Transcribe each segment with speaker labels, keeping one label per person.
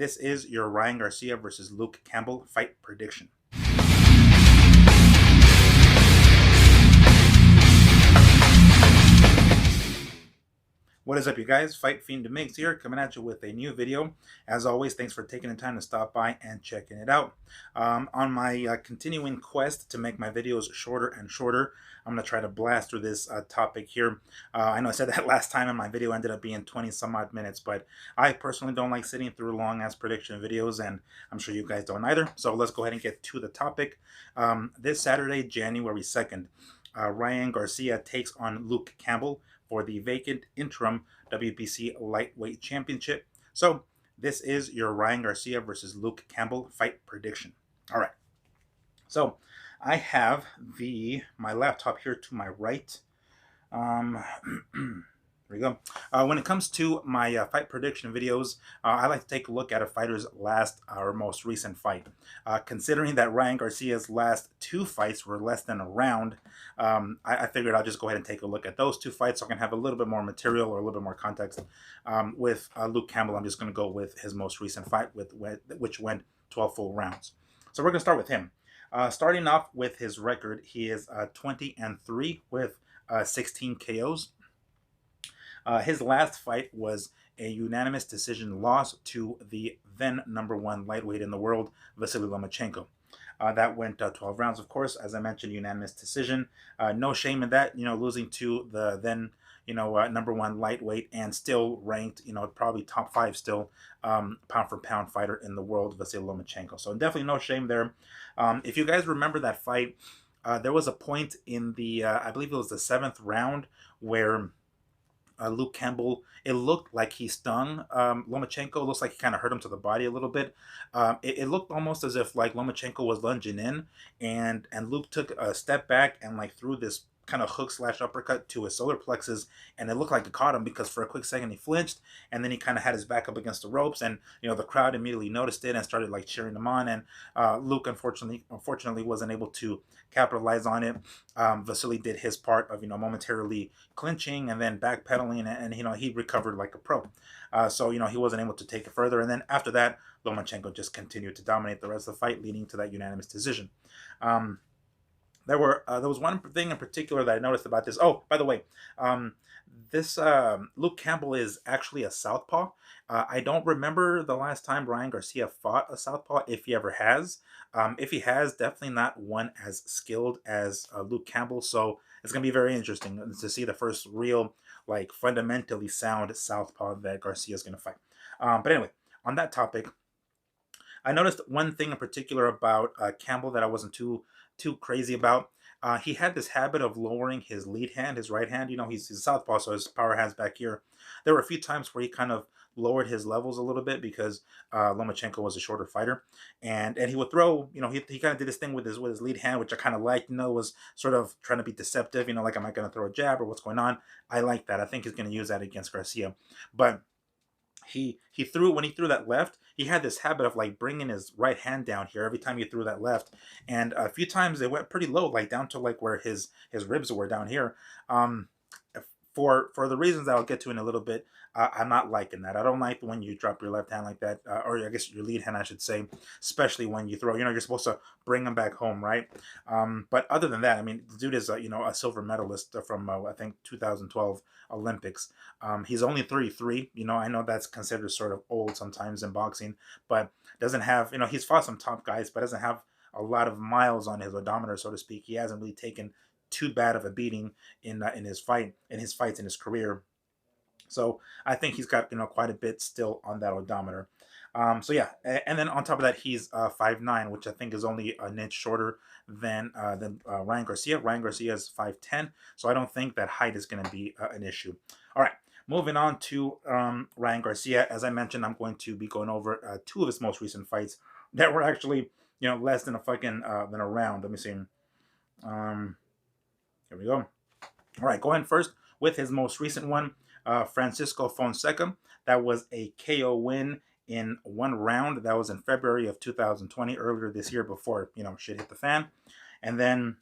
Speaker 1: This is your Ryan Garcia versus Luke Campbell fight prediction. What is up, you guys? Fight Fiend Mix here, coming at you with a new video. As always, thanks for taking the time to stop by and checking it out. On my continuing quest to make my videos shorter and shorter, I'm going to try to blast through this topic here. I know I said that last time and my video ended up being 20 some odd minutes, but I personally don't like sitting through long-ass prediction videos, and I'm sure you guys don't either. So let's go ahead and get to the topic. This Saturday, January 2nd, Ryan Garcia takes on Luke Campbell for the vacant interim WBC lightweight championship. So this is your Ryan Garcia versus Luke Campbell fight prediction. All right. So I have my laptop here to my right. There we go. When it comes to my fight prediction videos, I like to take a look at a fighter's last or most recent fight. Considering that Ryan Garcia's last two fights were less than a round, I figured I'll just go ahead and take a look at those two fights so I can have a little bit more material or a little bit more context. With Luke Campbell, I'm just going to go with his most recent fight, which went 12 full rounds. So we're going to start with him. Starting off with his record, he is 20-3 with 16 KOs. His last fight was a unanimous decision loss to the then #1 lightweight in the world, Vasily Lomachenko. That went 12 rounds, of course. As I mentioned, unanimous decision. No shame in that, losing to the then, #1 lightweight and still ranked, probably top 5 still, pound for pound fighter in the world, Vasily Lomachenko. So definitely no shame there. If you guys remember that fight, there was a point in the, I believe it was the 7th round, where Luke Campbell, it looked like he stung Lomachenko. It looks like he kind of hurt him to the body a little bit. It looked almost as if like Lomachenko was lunging in, and Luke took a step back and like threw this kind of hook / uppercut to his solar plexus, and it looked like it caught him because for a quick second he flinched, and then he kind of had his back up against the ropes, and the crowd immediately noticed it and started like cheering him on, and Luke unfortunately wasn't able to capitalize on it. Vasily did his part of momentarily clinching and then backpedaling, and he recovered like a pro. So he wasn't able to take it further, and then after that Lomachenko just continued to dominate the rest of the fight, leading to that unanimous decision. There was one thing in particular that I noticed about this. Oh, by the way, this Luke Campbell is actually a southpaw. I don't remember the last time Ryan Garcia fought a southpaw, if he ever has. If he has, definitely not one as skilled as Luke Campbell. So it's going to be very interesting to see the first real, like, fundamentally sound southpaw that Garcia is going to fight. But anyway, on that topic, I noticed one thing in particular about Campbell that I wasn't too crazy about. He had this habit of lowering his lead hand, his right hand. He's a southpaw, so his power hand's back here. There were a few times where he kind of lowered his levels a little bit because Lomachenko was a shorter fighter, and he would throw. He kind of did this thing with his lead hand, which I kind of liked. Was sort of trying to be deceptive. Like, am I going to throw a jab or what's going on? I like that. I think he's going to use that against Garcia, but when he threw that left, he had this habit of like bringing his right hand down here every time he threw that left, and a few times it went pretty low, like down to like where his ribs were down here. For the reasons that I'll get to in a little bit, I'm not liking that. I don't like when you drop your left hand like that, or I guess your lead hand, I should say, especially when you throw. You're supposed to bring them back home, right? But other than that, I mean, the dude is a silver medalist from I think 2012 Olympics. He's only 33. I know that's considered sort of old sometimes in boxing, but doesn't have he's fought some top guys, but doesn't have a lot of miles on his odometer, so to speak. He hasn't really taken too bad of a beating in his fights in his career. So I think he's got quite a bit still on that odometer. So yeah, and then on top of that, he's 5'9", which I think is only an inch shorter than Ryan Garcia. Ryan Garcia is 5'10", so I don't think that height is going to be an issue. All right, moving on to Ryan Garcia. As I mentioned, I'm going to be going over 2 of his most recent fights that were actually less than than a round. Let me see. Here we go. All right, going first with his most recent one, Francisco Fonseca. That was a KO win in 1 round. That was in February of 2020, earlier this year, before shit hit the fan. And then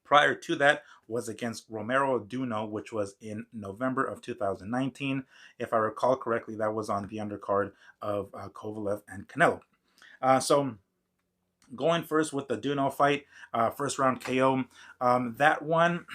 Speaker 1: Prior to that was against Romero Duno, which was in November of 2019. If I recall correctly, that was on the undercard of Kovalev and Canelo. So going first with the Duno fight, first round KO. That one,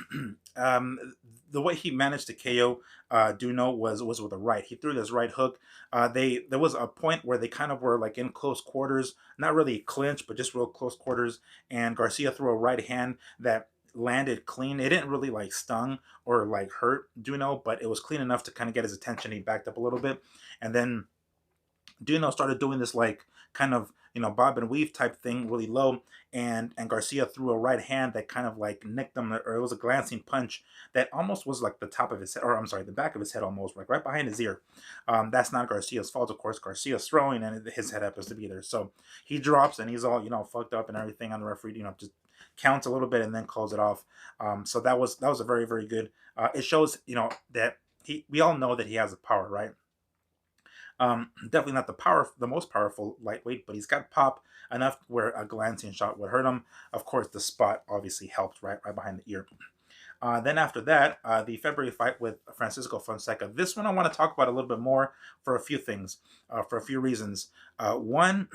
Speaker 1: the way he managed to KO Duno was with a right. He threw this right hook. There was a point where they kind of were like in close quarters, not really clinch, but just real close quarters. And Garcia threw a right hand that landed clean. It didn't really like stung or like hurt Duno, but it was clean enough to kind of get his attention. He backed up a little bit, and then Duno started doing this like kind of bob and weave type thing really low, and Garcia threw a right hand that kind of like nicked him, or it was a glancing punch that almost was like the top of his head, or I'm sorry, the back of his head, almost like right behind his ear. That's not Garcia's fault, of course. Garcia's throwing and his head happens to be there, so he drops and he's all fucked up and everything. On the referee, just counts a little bit and then calls it off. So that was a very very good. It shows that we all know that he has the power, right? Definitely not the most powerful lightweight, but he's got pop enough where a glancing shot would hurt him. Of course, the spot obviously helped right behind the ear. Then after that, the February fight with Francisco Fonseca. This one I want to talk about a little bit more for a few things, for a few reasons. One,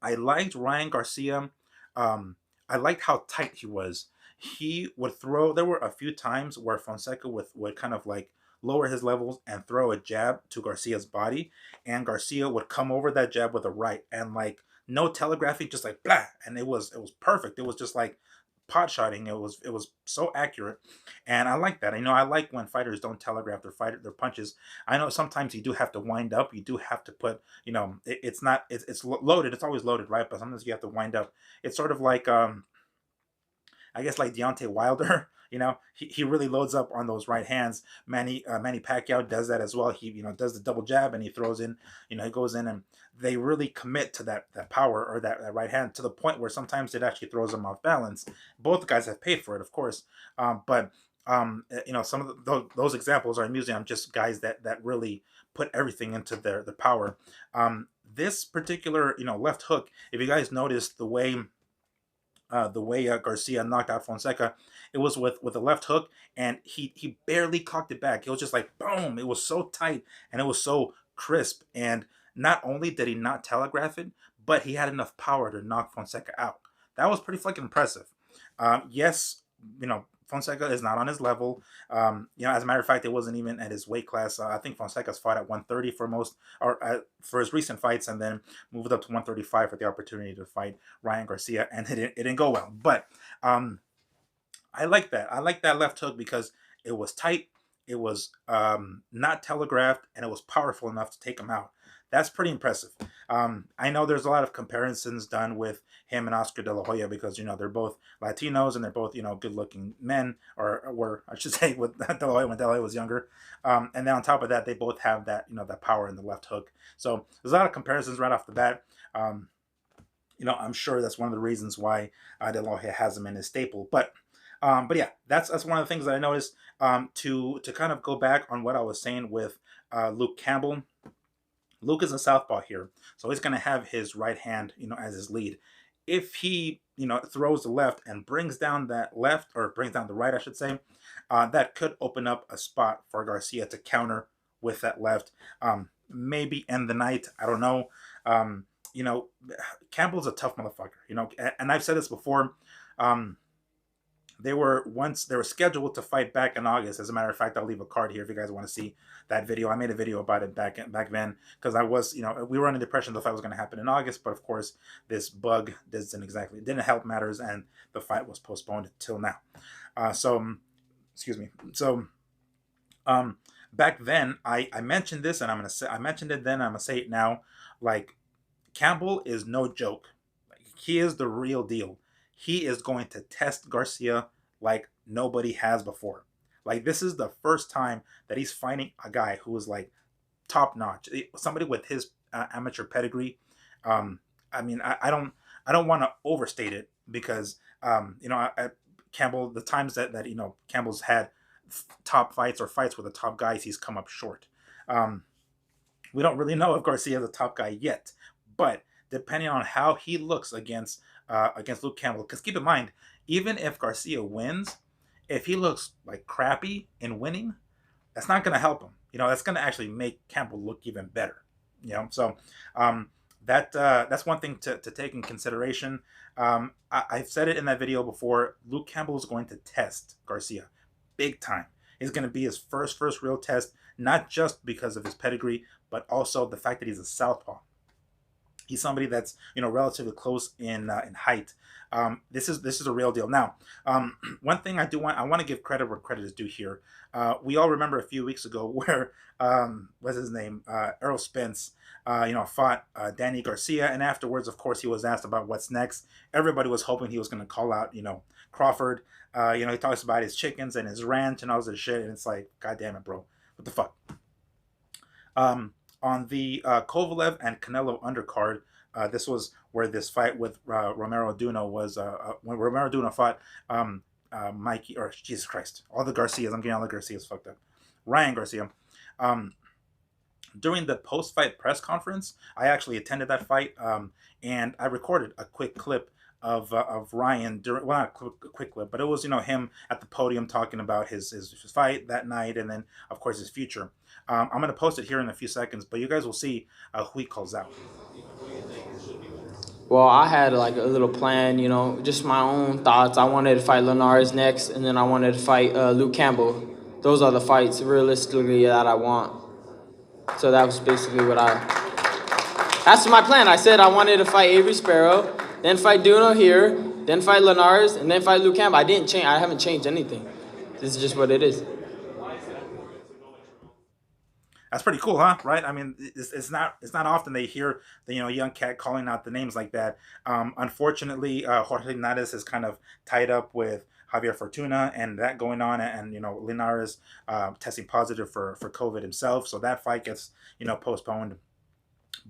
Speaker 1: I liked Ryan Garcia. I liked how tight he was. He would throw. There were a few times where Fonseca would kind of like lower his levels and throw a jab to Garcia's body, and Garcia would come over that jab with a right, and like no telegraphing, just like blah, and it was perfect. It was just like pot shotting. It was so accurate, and I like that. I like when fighters don't telegraph their punches. I know sometimes you do have to wind up. You do have to put it's not it's loaded. It's always loaded, right? But sometimes you have to wind up. It's sort of like I guess like Deontay Wilder. He really loads up on those right hands. Manny Pacquiao does that as well. He does the double jab and he throws in. He goes in and they really commit to that power or that right hand to the point where sometimes it actually throws them off balance. Both guys have paid for it, of course, but some of those examples are amusing. I'm just guys that really put everything into their power. This particular left hook, if you guys noticed the way Garcia knocked out Fonseca, it was with a left hook, and he barely cocked it back. It was just like boom. It was so tight and it was so crisp. And not only did he not telegraph it, but he had enough power to knock Fonseca out. That was pretty fucking impressive. Yes, Fonseca is not on his level. As a matter of fact, it wasn't even at his weight class. I think Fonseca's fought at 130 for most, or for his recent fights, and then moved up to 135 for the opportunity to fight Ryan Garcia, and it didn't go well. But I like that. I like that left hook because it was tight, it was not telegraphed, and it was powerful enough to take him out. That's pretty impressive. I know there's a lot of comparisons done with him and Oscar De La Hoya because they're both Latinos and they're both good-looking men, or were, I should say, with De La Hoya when De La Hoya was younger. And then on top of that, they both have that power in the left hook. So there's a lot of comparisons right off the bat. I'm sure that's one of the reasons why De La Hoya has him in his staple. But yeah, that's one of the things that I noticed. To kind of go back on what I was saying with Luke Campbell. Luke is a southpaw here, so he's going to have his right hand, as his lead. If he, throws the left and brings down that left, or brings down the right, I should say, that could open up a spot for Garcia to counter with that left. Maybe end the night. I don't know. Campbell's a tough motherfucker. And I've said this before. They were scheduled to fight back in August. As a matter of fact, I'll leave a card here if you guys want to see that video. I made a video about it back then because I was, we were under the impression the fight was going to happen in August, but of course this bug didn't help matters, and the fight was postponed until now. Excuse me. So, back then I mentioned this, and I mentioned it then. I'm gonna say it now. Like, Campbell is no joke. Like, he is the real deal. He is going to test Garcia like nobody has before. Like, this is the first time that he's fighting a guy who is like top notch, somebody with his amateur pedigree. I mean, I don't want to overstate it because Campbell, the times that Campbell's had top fights or fights with the top guys, he's come up short. We don't really know if Garcia is a top guy yet, but depending on how he looks against Luke Campbell, because keep in mind, even if Garcia wins, if he looks like crappy in winning, that's not going to help him. That's going to actually make Campbell look even better. So um, that's one thing to take in consideration. I've said it in that video before. Luke Campbell is going to test Garcia big time. It's going to be his first real test, not just because of his pedigree, but also the fact that he's a southpaw. He's somebody that's relatively close in height. This is a real deal. Now, one thing I want to give credit where credit is due here. We all remember a few weeks ago where what's his name, Errol Spence, fought Danny Garcia, and afterwards, of course, he was asked about what's next. Everybody was hoping he was going to call out Crawford. He talks about his chickens and his ranch and all this shit, and it's like, God damn it, bro, what the fuck? On the Kovalev and Canelo undercard, this was where this fight with Romero Duno was. When Romero Duno fought Mikey, or Jesus Christ, all the Garcias, I'm getting all the Garcias fucked up. Ryan Garcia. During the post-fight press conference, I actually attended that fight, and I recorded a quick clip of Ryan during, well, not a quick clip, but it was him at the podium talking about his fight that night, and then of course his future. I'm gonna post it here in a few seconds, but you guys will see who he calls out.
Speaker 2: Well, I had like a little plan, just my own thoughts. I wanted to fight Linares next, and then I wanted to fight Luke Campbell. Those are the fights realistically that I want. So that was basically that's my plan. I said I wanted to fight Avery Sparrow, then fight Duno here, then fight Linares, and then fight Luke Campbell. I didn't change. I haven't changed anything. This is just what it is.
Speaker 1: That's pretty cool, huh? Right? I mean, it's not often they hear the young cat calling out the names like that. Unfortunately, Jorge Linares is kind of tied up with Javier Fortuna and that going on, and Linares testing positive for COVID himself, so that fight gets postponed.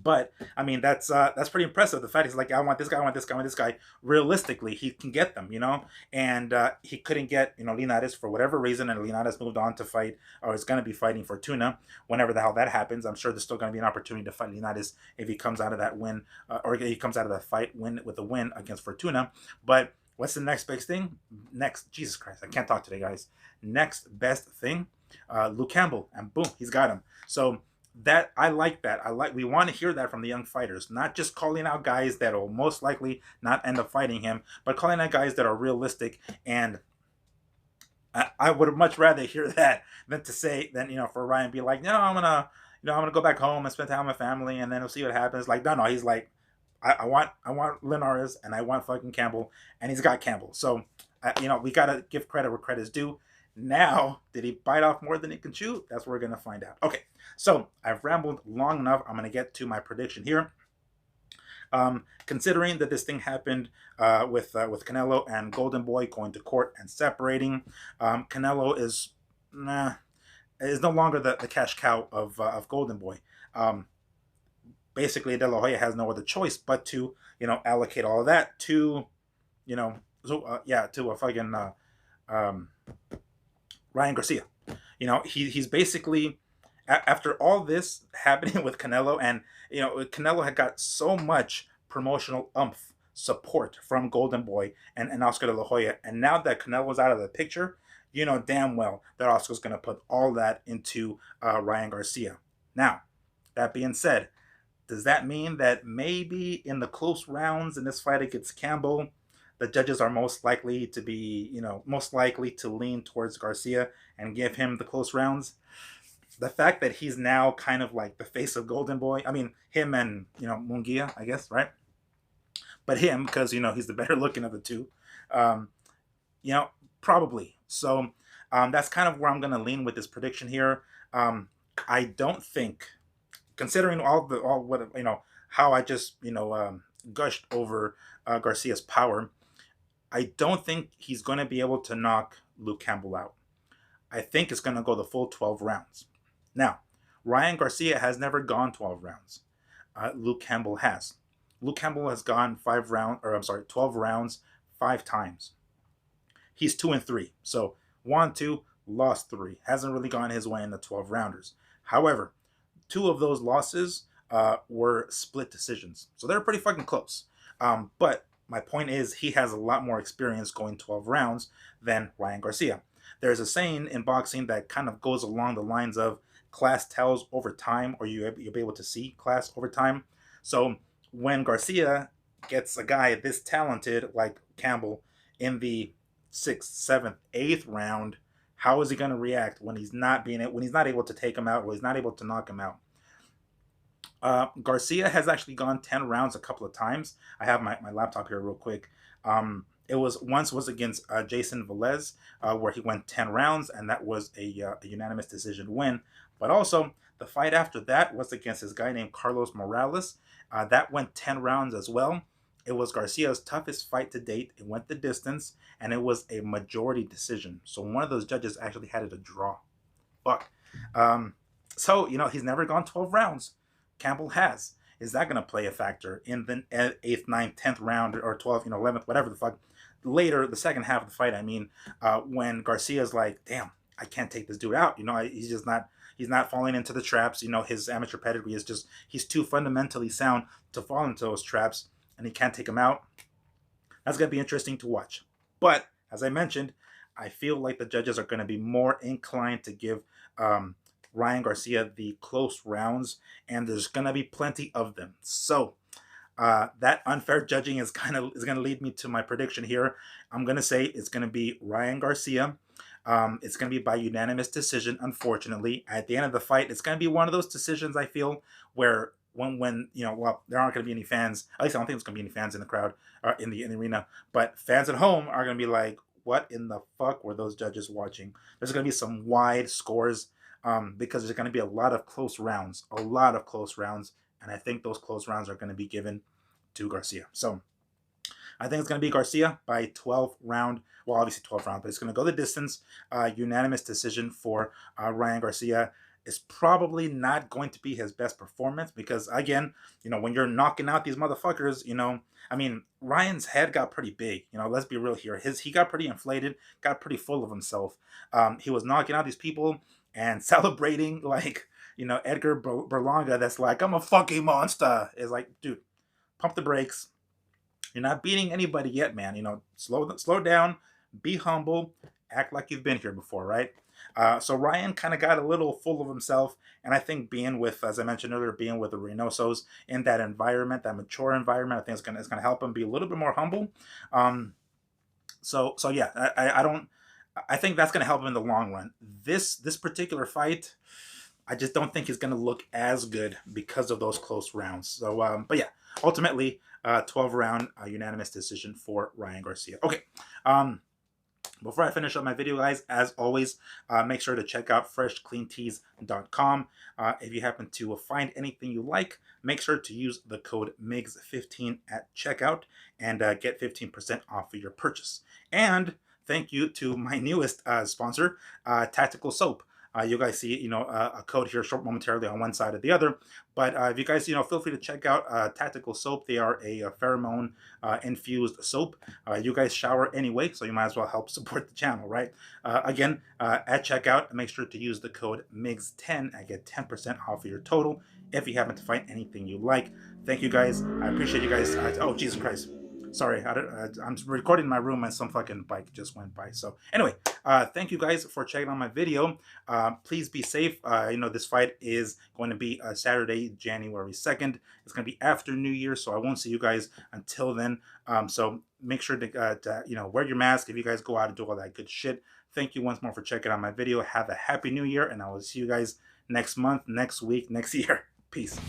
Speaker 1: But I mean, that's pretty impressive. The fact is, like, I want this guy, I want this guy, I want this guy. Realistically, he can get them, and he couldn't get Linares for whatever reason, and Linares moved on to fight, or is going to be fighting Fortuna whenever the hell that happens. I'm sure there's still going to be an opportunity to fight Linares if he comes out of that win, or he comes out of that fight with a win against Fortuna. But what's the next big thing? Next, Jesus Christ, I can't talk today, guys. Next best thing, Luke Campbell, and boom, he's got him. So that I like that. We want to hear that from the young fighters, not just calling out guys that will most likely not end up fighting him, but calling out guys that are realistic. And I would much rather hear that than for Ryan be like, no, I'm gonna go back home and spend time with my family, and then we'll see what happens. Like, no, he's like, I want Linares, and I want fucking Campbell, and he's got Campbell. So we gotta give credit where credit's due. Now, did he bite off more than he can chew? That's what we're going to find out. Okay, so I've rambled long enough. I'm going to get to my prediction here. Considering that this thing happened with Canelo and Golden Boy going to court and separating, Canelo is no longer the cash cow of Golden Boy. Basically, De La Hoya has no other choice but to allocate all of that to to a fucking Ryan Garcia. He's basically, after all this happening with Canelo, and Canelo had got so much promotional support from Golden Boy and Oscar De La Hoya, and now that Canelo's out of the picture, damn well that Oscar's going to put all that into Ryan Garcia. Now, that being said, does that mean that maybe in the close rounds in this fight against Campbell, the judges are most likely to lean towards Garcia and give him the close rounds? The fact that he's now kind of like the face of Golden Boy, I mean, him and, Munguia, I guess, right? But him, because, he's the better looking of the two, probably. So that's kind of where I'm going to lean with this prediction here. I don't think, considering how I just, gushed over Garcia's power, I don't think he's going to be able to knock Luke Campbell out. I think it's going to go the full 12 rounds. Now, Ryan Garcia has never gone 12 rounds. Luke Campbell has. Luke Campbell has gone 12 rounds 5 times. He's 2-3. So 1-2, lost 3. Hasn't really gone his way in the 12 rounders. However, 2 of those losses were split decisions. So they're pretty fucking close. But my point is he has a lot more experience going 12 rounds than Ryan Garcia. There's a saying in boxing that kind of goes along the lines of class tells over time, or you'll be able to see class over time. So when Garcia gets a guy this talented like Campbell in the sixth, seventh, eighth round, how is he going to react when he's not able to take him out, or he's not able to knock him out? Garcia has actually gone 10 rounds a couple of times. I have my laptop here real quick. It was against Jason Velez, where he went 10 rounds, and that was a unanimous decision win. But also, the fight after that was against this guy named Carlos Morales. That went 10 rounds as well. It was Garcia's toughest fight to date. It went the distance, and it was a majority decision. So one of those judges actually had it a draw. Fuck. So, he's never gone 12 rounds. Campbell has. Is that going to play a factor in the 8th, 9th, 10th round, or 12th, 11th, whatever the fuck? Later, the second half of the fight, when Garcia's like, damn, I can't take this dude out. He's not falling into the traps. His amateur pedigree is just, he's too fundamentally sound to fall into those traps, and he can't take him out. That's going to be interesting to watch. But, as I mentioned, I feel like the judges are going to be more inclined to give Ryan Garcia the close rounds, and there's gonna be plenty of them. So that unfair judging is gonna lead me to my prediction here. I'm gonna say it's gonna be Ryan Garcia. It's gonna be by unanimous decision. Unfortunately, at the end of the fight, it's gonna be one of those decisions I feel where when there aren't gonna be any fans. At least I don't think there's gonna be any fans in the crowd or in the arena. But fans at home are gonna be like, what in the fuck were those judges watching? There's gonna be some wide scores. Because there's going to be a lot of close rounds, and I think those close rounds are going to be given to Garcia. So I think it's going to be Garcia by 12 round. Well, obviously 12 round, but it's going to go the distance. Unanimous decision for Ryan Garcia. Is probably not going to be his best performance because, again, when you're knocking out these motherfuckers, Ryan's head got pretty big. Let's be real here. He got pretty inflated, got pretty full of himself. He was knocking out these people and celebrating like, Edgar Berlanga. That's like, I'm a fucking monster. Is like, dude, pump the brakes. You're not beating anybody yet, man. Slow down, be humble, act like you've been here before, right? So Ryan kind of got a little full of himself, and I think as I mentioned earlier, being with the Reynosos in that environment, that mature environment, I think it's gonna help him be a little bit more humble. So yeah, I think that's gonna help him in the long run. This particular fight, I just don't think he's gonna look as good because of those close rounds. So, but yeah, ultimately, 12 round unanimous decision for Ryan Garcia. Okay. Before I finish up my video, guys, as always, make sure to check out freshcleantees.com. If you happen to find anything you like, make sure to use the code MIGS15 at checkout and get 15% off of your purchase. And thank you to my newest sponsor, Tactical Soap. You guys see, a code here short momentarily on one side or the other. But if you guys, feel free to check out Tactical Soap. They are a pheromone infused soap. You guys shower anyway, so you might as well help support the channel, right? Again, at checkout, make sure to use the code MIGS10 and get 10% off of your total if you happen to find anything you like. Thank you guys. I appreciate you guys. Oh, Jesus Christ. Sorry, I'm recording in my room and some fucking bike just went by. So anyway, thank you guys for checking out my video. Please be safe. This fight is going to be Saturday, January 2nd. It's going to be after New Year, so I won't see you guys until then. So make sure to wear your mask if you guys go out and do all that good shit. Thank you once more for checking out my video. Have a happy New Year, and I will see you guys next month, next week, next year. Peace.